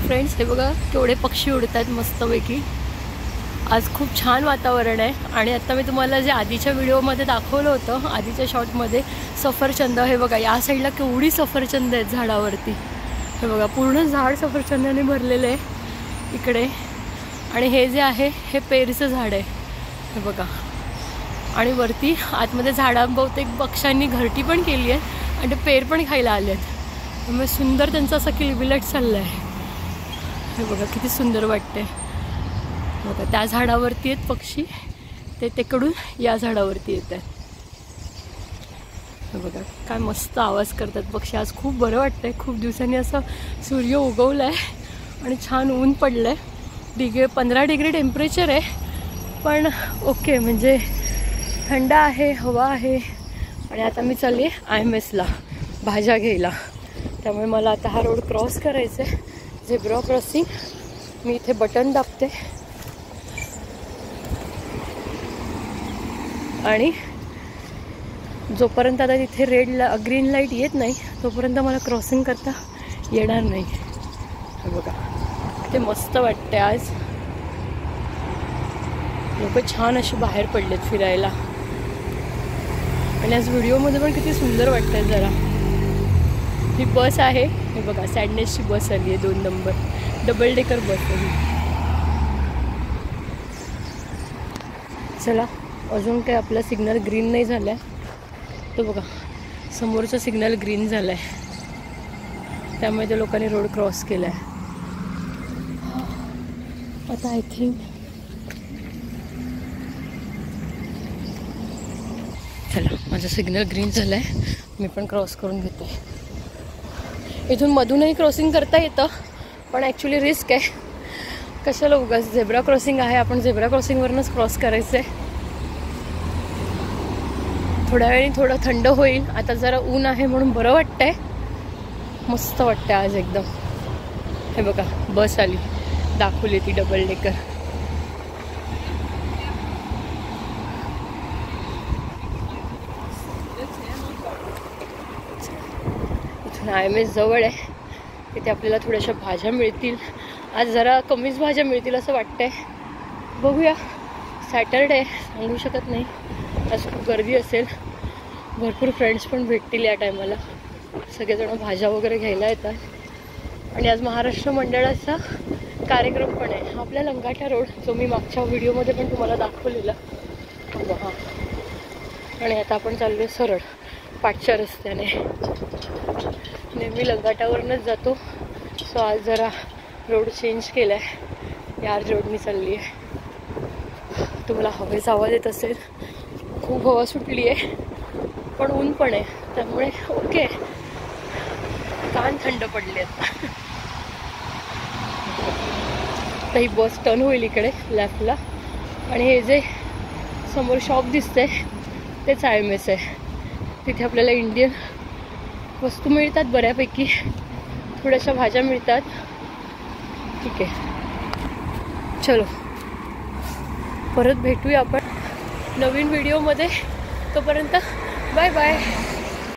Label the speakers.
Speaker 1: Friends, हे बघा केवढे पक्षी उडतात मस्तपैकी. आज खूप छान वातावरण आहे. आणि आता मी तुम्हाला जे आधीच्या व्हिडिओमध्ये दाखवलं होतं, आधीच्या शॉटमध्ये सफरचंद, हे बघा या साईडला केवढी सफरचंद आहेत झाडावरती. हे बघा पूर्ण झाड सफरचंदाने भरलेलं आहे इकडे. आणि हे जे आहे हे पेरचं झाड आहे, हे बघा. आणि वरती आतमध्ये झाडांभोवती पक्ष्यांनी घरटी पण केली आहे आणि ते पेर पण खायला आले आहेत. त्यामुळे सुंदर त्यांचा असा किलबिलाट चालला आहे. हे बघा किती सुंदर वाटते. बघा त्या झाडावरती आहेत पक्षी, ते तिकडून या झाडावरती येत आहेत. हे बघा काय मस्त आवाज करतात पक्षी. आज खूप बरं वाटतंय. खूप दिवसांनी असं सूर्य उगवला आहे आणि छान ऊन पडलं आहे. 15 डिग्री टेम्परेचर आहे, पण ओके, म्हणजे थंड आहे, हवा आहे. आणि आता मी चालली IMSला भाज्या घ्यायला. त्यामुळे मला आता हा रोड क्रॉस करायचा आहे, झेब्रा क्रॉसिंग. मी इथे बटन दाबते आणि जोपर्यंत आता तिथे ग्रीन लाईट येत नाही तोपर्यंत मला क्रॉसिंग करता येणार नाही. हे बघा ते मस्त वाटते. आज लोक छान असे बाहेर पडलेत फिरायला. आणि आज व्हिडिओमध्ये पण किती सुंदर वाटतंय. जरा ही बस आहे, हे बघा सॅडनेसची बस आली आहे, 2 नंबर डबल डेकर बस आहे. चला, अजून काय आपला सिग्नल ग्रीन नाही झाला आहे. तो बघा समोरचा सिग्नल ग्रीन झाला आहे, त्यामुळे त्या लोकांनी रोड क्रॉस केला आहे. आता आय थिंक चला, माझा सिग्नल ग्रीन झाला आहे, मी पण क्रॉस करून घेते. इथून मधूनही क्रॉसिंग करता येतं, पण ॲक्च्युली रिस्क आहे. कशाला उगाच. झेब्रा क्रॉसिंग आहे, आपण झेब्रा क्रॉसिंगवरूनच क्रॉस करायचं आहे. थोड्या वेळाने थोडं थंड होईल. आता जरा ऊन आहे म्हणून बरं वाटतंय, मस्त वाटतंय आज एकदम. हे बघा बस आली, दाखवली ती डबल डेकर. इथून IMS जवळ आहे, तिथे आपल्याला थोड्याशा भाज्या मिळतील. आज जरा कमीच भाज्या मिळतील असं वाटतंय. बघूया, सॅटरडे सांगू शकत नाही. आज खूप गर्दी असेल, भरपूर फ्रेंड्स पण भेटतील या टायमाला. सगळेजण भाज्या वगैरे घ्यायला येतात. आणि आज महाराष्ट्र मंडळाचा कार्यक्रम पण आहे आपल्या लंगाटा रोड, जो मी मागच्या व्हिडिओमध्ये पण तुम्हाला दाखवलेला. हा, आणि आता आपण चाललो सरळ पाठच्या रस्त्याने. नेहमी लंगाटावरूनच जातो, सो आज जरा रोड चेंज केला आहे. यार रोडनी चालली आहे. तुम्हाला हवेचा आवाज येत असेल. खूप हवा सुटली आहे, पण ऊन पण आहे, त्यामुळे ओके, कान थंड पडले आहेत. तर ही बस टर्न होईल इकडे लेफ्टला. आणि हे जे समोर शॉप दिसतंय तेच IMS आहे. तिथे आपल्याला इंडियन वस्तू मिळतात बऱ्यापैकी, थोड्याशा भाज्या मिळतात. ठीक आहे, चलो परत भेटूया आपण नवीन व्हिडिओमध्ये. तोपर्यंत बाय बाय.